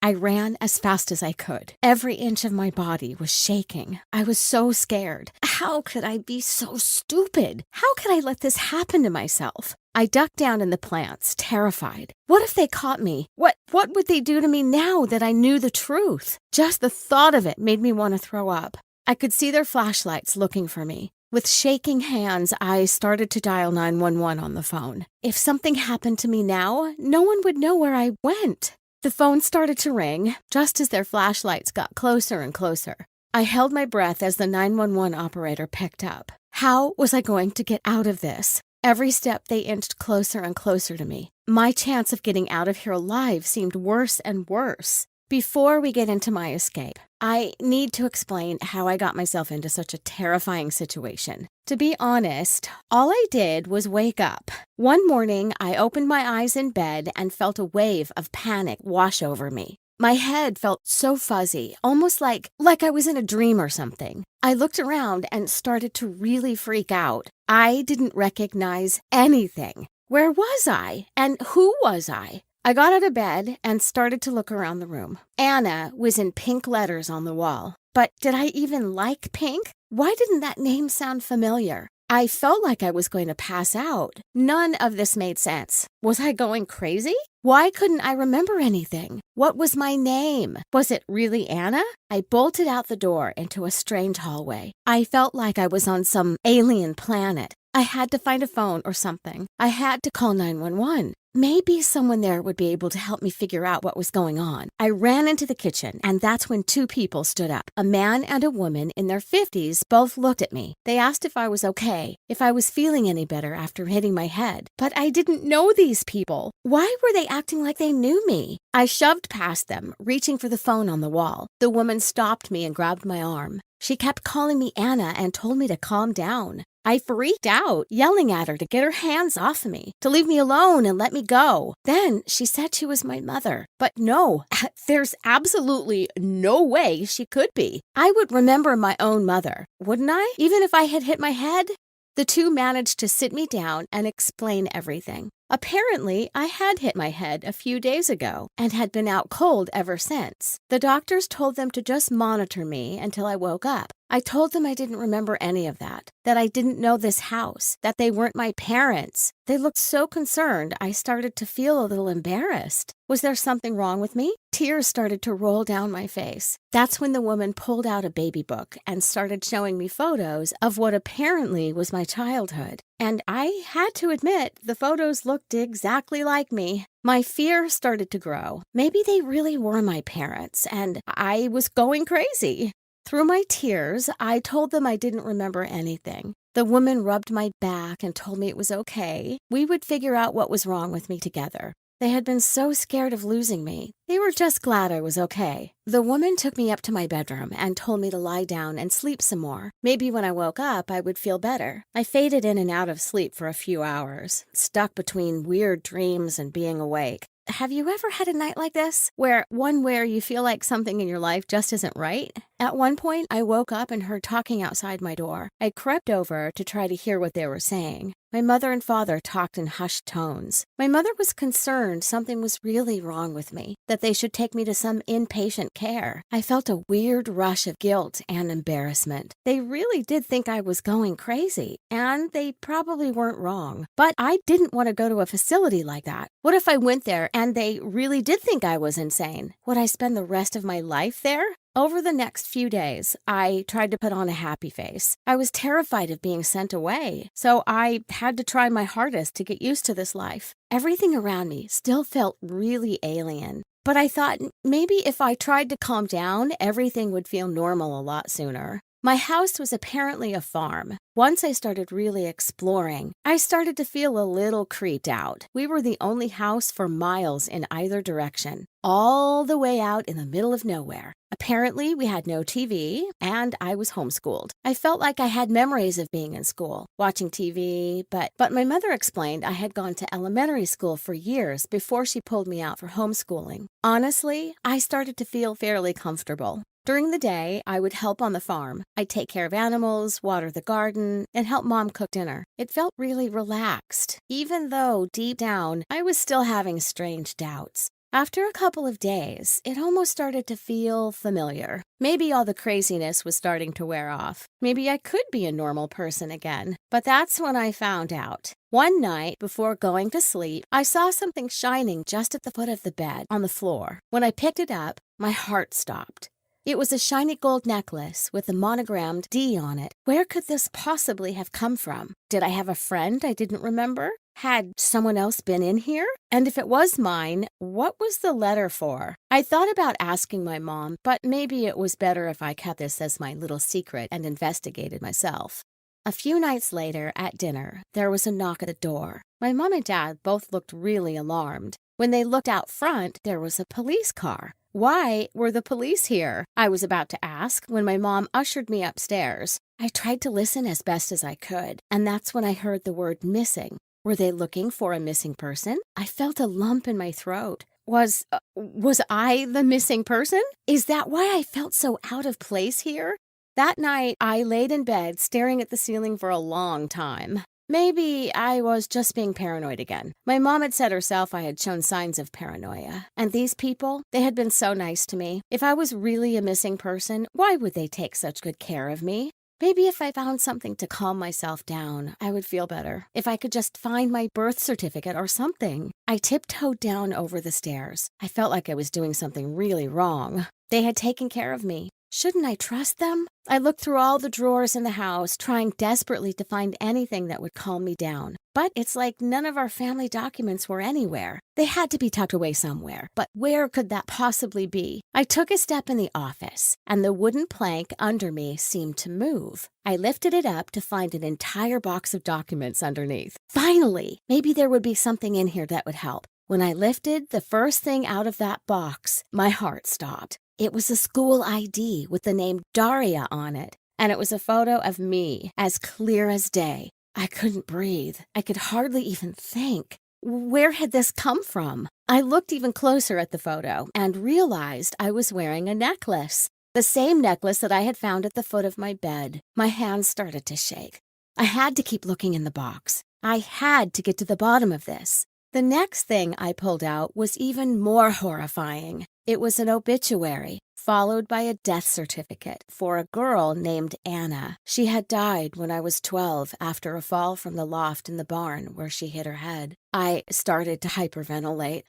I ran as fast as I could. Every inch of my body was shaking. I was so scared. How could I be so stupid? How could I let this happen to myself? I ducked down in the plants, terrified. What if they caught me? What would they do to me now that I knew the truth? Just the thought of it made me want to throw up. I could see their flashlights looking for me. With shaking hands, I started to dial 911 on the phone. If something happened to me now, no one would know where I went. The phone started to ring, just as their flashlights got closer and closer. I held my breath as the 911 operator picked up. How was I going to get out of this? Every step they inched closer and closer to me. My chance of getting out of here alive seemed worse and worse. Before we get into my escape, I need to explain how I got myself into such a terrifying situation. To be honest, all I did was wake up. One morning, I opened my eyes in bed and felt a wave of panic wash over me. My head felt so fuzzy, almost like I was in a dream or something. I looked around and started to really freak out. I didn't recognize anything. Where was I? And who was I? I got out of bed and started to look around the room. Anna was in pink letters on the wall. But did I even like pink? Why didn't that name sound familiar? I felt like I was going to pass out. None of this made sense. Was I going crazy? Why couldn't I remember anything? What was my name? Was it really Anna? I bolted out the door into a strange hallway. I felt like I was on some alien planet. I had to find a phone or something. I had to call 911. Maybe someone there would be able to help me figure out what was going on. I ran into the kitchen, and that's when two people stood up. A man and a woman in their 50s both looked at me. They asked if I was okay, if I was feeling any better after hitting my head. But I didn't know these people. Why were they acting like they knew me? I shoved past them, reaching for the phone on the wall. The woman stopped me and grabbed my arm. She kept calling me Anna and told me to calm down. I freaked out, yelling at her to get her hands off me, to leave me alone and let me go. Then she said she was my mother. But no, there's absolutely no way she could be. I would remember my own mother, wouldn't I? Even if I had hit my head? The two managed to sit me down and explain everything. Apparently, I had hit my head a few days ago and had been out cold ever since. The doctors told them to just monitor me until I woke up. I told them I didn't remember any of that I didn't know this house, that they weren't my parents. They looked so concerned, I started to feel a little embarrassed. Was there something wrong with me? Tears started to roll down my face. That's when the woman pulled out a baby book and started showing me photos of what apparently was my childhood. And I had to admit, the photos looked exactly like me. My fear started to grow. Maybe they really were my parents, and I was going crazy. Through my tears, I told them I didn't remember anything. The woman rubbed my back and told me it was okay. We would figure out what was wrong with me together. They had been so scared of losing me. They were just glad I was okay. The woman took me up to my bedroom and told me to lie down and sleep some more. Maybe when I woke up, I would feel better. I faded in and out of sleep for a few hours, stuck between weird dreams and being awake. Have you ever had a night like this? Where you feel like something in your life just isn't right? At one point, I woke up and heard talking outside my door. I crept over to try to hear what they were saying. My mother and father talked in hushed tones. My mother was concerned something was really wrong with me, that they should take me to some inpatient care. I felt a weird rush of guilt and embarrassment. They really did think I was going crazy, and they probably weren't wrong. But I didn't want to go to a facility like that. What if I went there and they really did think I was insane? Would I spend the rest of my life there? Over the next few days, I tried to put on a happy face. I was terrified of being sent away, so I had to try my hardest to get used to this life. Everything around me still felt really alien. But I thought maybe if I tried to calm down, everything would feel normal a lot sooner. My house was apparently a farm. Once I started really exploring, I started to feel a little creeped out. We were the only house for miles in either direction, all the way out in the middle of nowhere. Apparently, we had no TV, and I was homeschooled. I felt like I had memories of being in school, watching TV, but my mother explained I had gone to elementary school for years before she pulled me out for homeschooling. Honestly, I started to feel fairly comfortable. During the day, I would help on the farm. I'd take care of animals, water the garden, and help Mom cook dinner. It felt really relaxed, even though deep down, I was still having strange doubts. After a couple of days, it almost started to feel familiar. Maybe all the craziness was starting to wear off. Maybe I could be a normal person again. But that's when I found out. One night, before going to sleep, I saw something shining just at the foot of the bed, on the floor. When I picked it up, my heart stopped. It was a shiny gold necklace with a monogrammed D on it. Where could this possibly have come from? Did I have a friend I didn't remember? Had someone else been in here? And if it was mine, what was the letter for? I thought about asking my mom, but maybe it was better if I kept this as my little secret and investigated myself. A few nights later, at dinner, there was a knock at the door. My mom and dad both looked really alarmed. When they looked out front, there was a police car. Why were the police here? I was about to ask when my mom ushered me upstairs. I tried to listen as best as I could, and that's when I heard the word missing. Were they looking for a missing person? I felt a lump in my throat. Was I the missing person? Is that why I felt so out of place here? That night, I laid in bed staring at the ceiling for a long time. Maybe I was just being paranoid again. My mom had said herself I had shown signs of paranoia. And these people, they had been so nice to me. If I was really a missing person, why would they take such good care of me? Maybe if I found something to calm myself down, I would feel better. If I could just find my birth certificate or something. I tiptoed down over the stairs. I felt like I was doing something really wrong. They had taken care of me. Shouldn't I trust them? I looked through all the drawers in the house, trying desperately to find anything that would calm me down. But it's like none of our family documents were anywhere. They had to be tucked away somewhere. But where could that possibly be? I took a step in the office, and the wooden plank under me seemed to move. I lifted it up to find an entire box of documents underneath. Finally! Maybe there would be something in here that would help. When I lifted the first thing out of that box, my heart stopped. It was a school ID with the name Daria on it, and it was a photo of me, as clear as day. I couldn't breathe. I could hardly even think. Where had this come from? I looked even closer at the photo and realized I was wearing a necklace, the same necklace that I had found at the foot of my bed. My hands started to shake. I had to keep looking in the box. I had to get to the bottom of this. The next thing I pulled out was even more horrifying. It was an obituary, followed by a death certificate for a girl named Anna. She had died when I was 12 after a fall from the loft in the barn where she hit her head. I started to hyperventilate.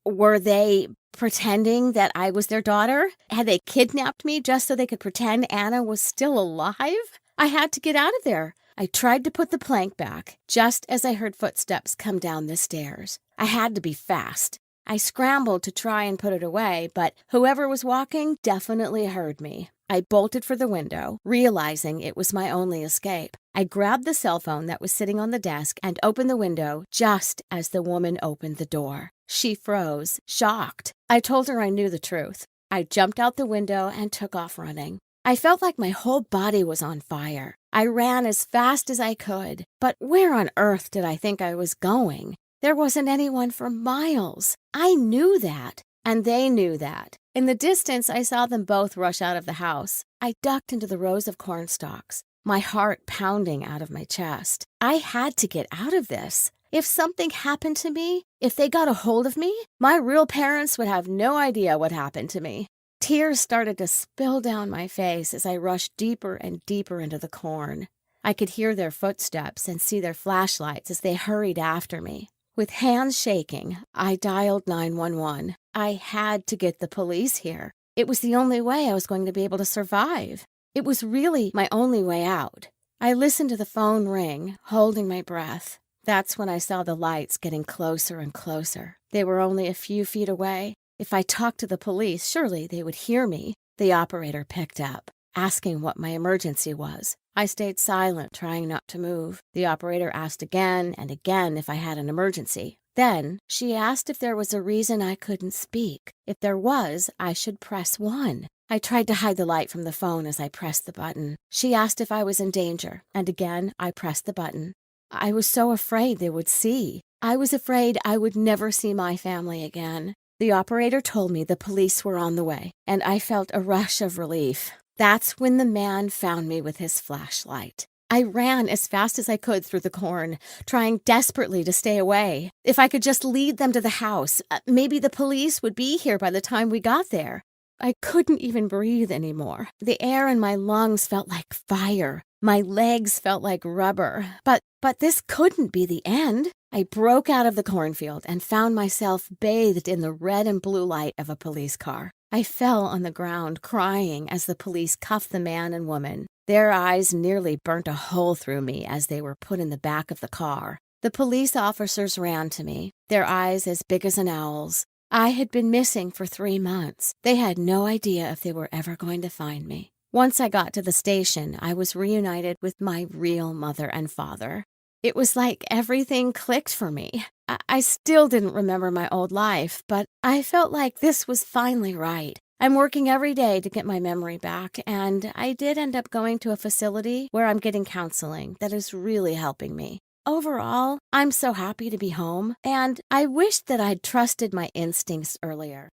Were they pretending that I was their daughter? Had they kidnapped me just so they could pretend Anna was still alive? I had to get out of there. I tried to put the plank back, just as I heard footsteps come down the stairs. I had to be fast. I scrambled to try and put it away, but whoever was walking definitely heard me. I bolted for the window, realizing it was my only escape. I grabbed the cell phone that was sitting on the desk and opened the window just as the woman opened the door. She froze, shocked. I told her I knew the truth. I jumped out the window and took off running. I felt like my whole body was on fire. I ran as fast as I could. But where on earth did I think I was going? There wasn't anyone for miles. I knew that, and they knew that. In the distance, I saw them both rush out of the house. I ducked into the rows of corn stalks, my heart pounding out of my chest. I had to get out of this. If something happened to me, if they got a hold of me, my real parents would have no idea what happened to me. Tears started to spill down my face as I rushed deeper and deeper into the corn. I could hear their footsteps and see their flashlights as they hurried after me. With hands shaking, I dialed 911. I had to get the police here. It was the only way I was going to be able to survive. It was really my only way out. I listened to the phone ring, holding my breath. That's when I saw the lights getting closer and closer. They were only a few feet away. If I talked to the police, surely they would hear me. The operator picked up, asking what my emergency was. I stayed silent, trying not to move. The operator asked again and again if I had an emergency. Then she asked if there was a reason I couldn't speak. If there was, I should press 1. I tried to hide the light from the phone as I pressed the button. She asked if I was in danger, and again I pressed the button. I was so afraid they would see. I was afraid I would never see my family again. The operator told me the police were on the way, and I felt a rush of relief. That's when the man found me with his flashlight. I ran as fast as I could through the corn, trying desperately to stay away. If I could just lead them to the house, maybe the police would be here by the time we got there. I couldn't even breathe anymore. The air in my lungs felt like fire. My legs felt like rubber. But this couldn't be the end. I broke out of the cornfield and found myself bathed in the red and blue light of a police car. I fell on the ground, crying as the police cuffed the man and woman. Their eyes nearly burnt a hole through me as they were put in the back of the car. The police officers ran to me, their eyes as big as an owl's. I had been missing for 3 months. They had no idea if they were ever going to find me. Once I got to the station, I was reunited with my real mother and father. It was like everything clicked for me. I still didn't remember my old life, but I felt like this was finally right. I'm working every day to get my memory back, and I did end up going to a facility where I'm getting counseling that is really helping me. Overall, I'm so happy to be home, and I wish that I'd trusted my instincts earlier.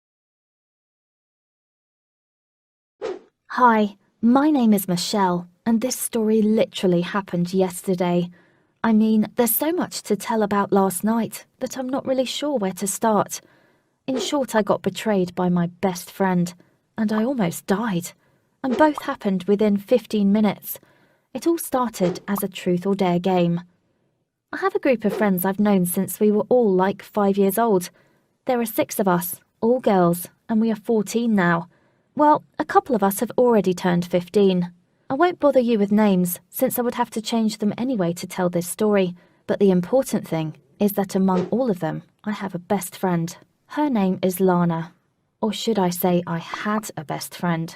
Hi, my name is Michelle, and this story literally happened yesterday. I mean, there's so much to tell about last night that I'm not really sure where to start. In short, I got betrayed by my best friend, and I almost died. And both happened within 15 minutes. It all started as a truth or dare game. I have a group of friends I've known since we were all like 5 years old. There are 6 of us, all girls, and we are 14 now. Well, a couple of us have already turned 15. I won't bother you with names, since I would have to change them anyway to tell this story, but the important thing is that among all of them, I have a best friend. Her name is Lana. Or should I say I had a best friend.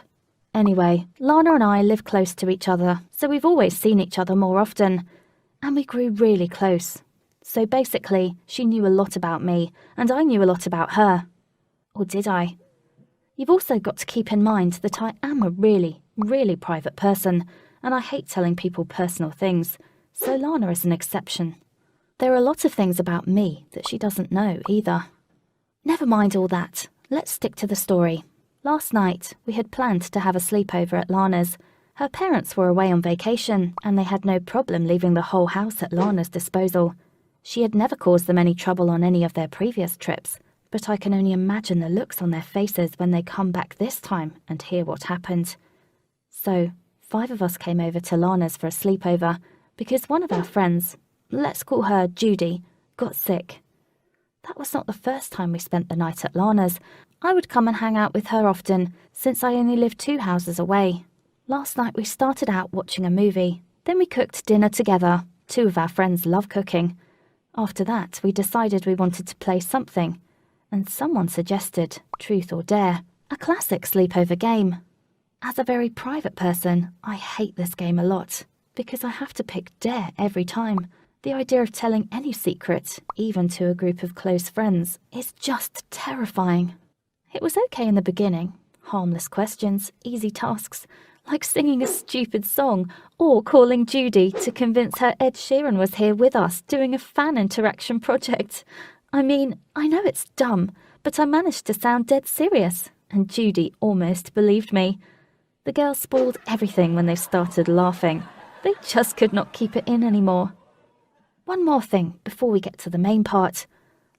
Anyway, Lana and I live close to each other, so we've always seen each other more often. And we grew really close. So basically, she knew a lot about me, and I knew a lot about her. Or did I? You've also got to keep in mind that I am a really private person, and I hate telling people personal things, so Lana is an exception. There are a lot of things about me that she doesn't know either. Never mind all that. Let's stick to the story. Last night, we had planned to have a sleepover at Lana's. Her parents were away on vacation, and they had no problem leaving the whole house at Lana's disposal. She had never caused them any trouble on any of their previous trips, but I can only imagine the looks on their faces when they come back this time and hear what happened. So, 5 of us came over to Lana's for a sleepover because one of our friends, let's call her Judy, got sick. That was not the first time we spent the night at Lana's. I would come and hang out with her often, since I only lived 2 houses away. Last night we started out watching a movie. Then we cooked dinner together. 2 of our friends love cooking. After that, we decided we wanted to play something. And someone suggested Truth or Dare, a classic sleepover game. As a very private person, I hate this game a lot, because I have to pick Dare every time. The idea of telling any secret, even to a group of close friends, is just terrifying. It was okay in the beginning. Harmless questions, easy tasks, like singing a stupid song, or calling Judy to convince her Ed Sheeran was here with us doing a fan interaction project. I mean, I know it's dumb, but I managed to sound dead serious, and Judy almost believed me. The girls spoiled everything when they started laughing. They just could not keep it in anymore. One more thing before we get to the main part.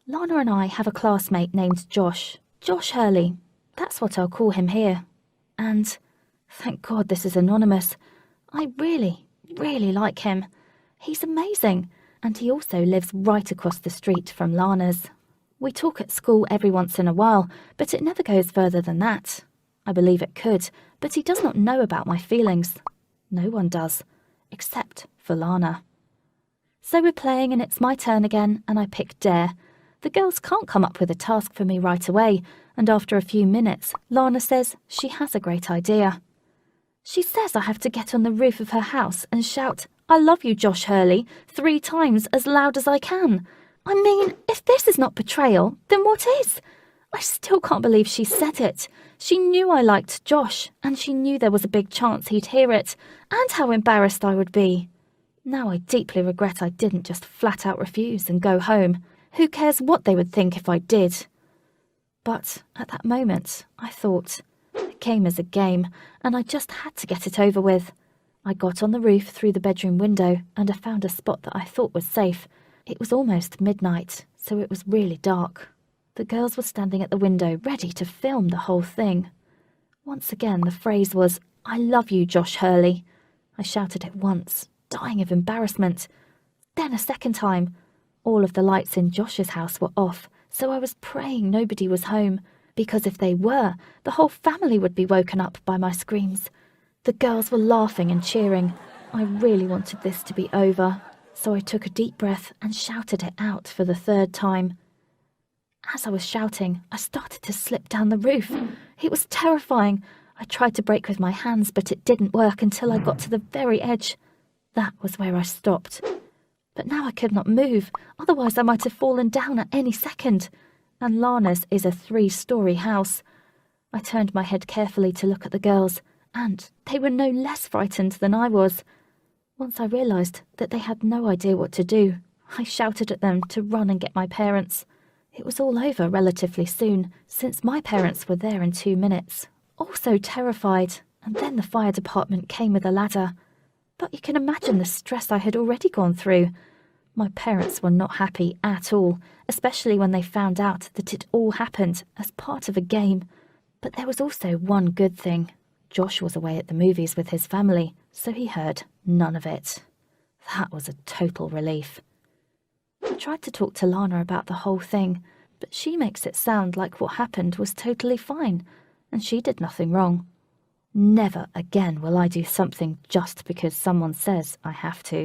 Lana and I have a classmate named Josh. Josh Hurley. That's what I'll call him here. And, thank God this is anonymous, I really like him. He's amazing, and he also lives right across the street from Lana's. We talk at school every once in a while, but it never goes further than that. I believe it could, but he does not know about my feelings. No one does, except for Lana. So we're playing and it's my turn again, and I pick Dare. The girls can't come up with a task for me right away, and after a few minutes, Lana says she has a great idea. She says I have to get on the roof of her house and shout, "I love you, Josh Hurley," 3 times as loud as I can. I mean, if this is not betrayal, then what is? I still can't believe she said it. She knew I liked Josh, and she knew there was a big chance he'd hear it, and how embarrassed I would be. Now I deeply regret I didn't just flat out refuse and go home. Who cares what they would think if I did? But at that moment, I thought, a game is a game, and I just had to get it over with. I got on the roof through the bedroom window and I found a spot that I thought was safe. It was almost midnight, so it was really dark. The girls were standing at the window, ready to film the whole thing. Once again, the phrase was, "I love you, Josh Hurley." I shouted it once, dying of embarrassment. Then a second time. All of the lights in Josh's house were off, so I was praying nobody was home, because if they were, the whole family would be woken up by my screams. The girls were laughing and cheering. I really wanted this to be over, so I took a deep breath and shouted it out for the third time. As I was shouting, I started to slip down the roof. It was terrifying. I tried to brake with my hands, but it didn't work until I got to the very edge. That was where I stopped. But now I could not move, otherwise I might have fallen down at any second. And Lana's is a 3-story house. I turned my head carefully to look at the girls, and they were no less frightened than I was. Once I realised that they had no idea what to do, I shouted at them to run and get my parents. It was all over relatively soon, since my parents were there in 2 minutes, also terrified, and then the fire department came with a ladder. But you can imagine the stress I had already gone through. My parents were not happy at all, especially when they found out that it all happened as part of a game. But there was also one good thing. Josh was away at the movies with his family, so he heard none of it. That was a total relief. I tried to talk to Lana about the whole thing, but she makes it sound like what happened was totally fine, and she did nothing wrong. Never again will I do something just because someone says I have to.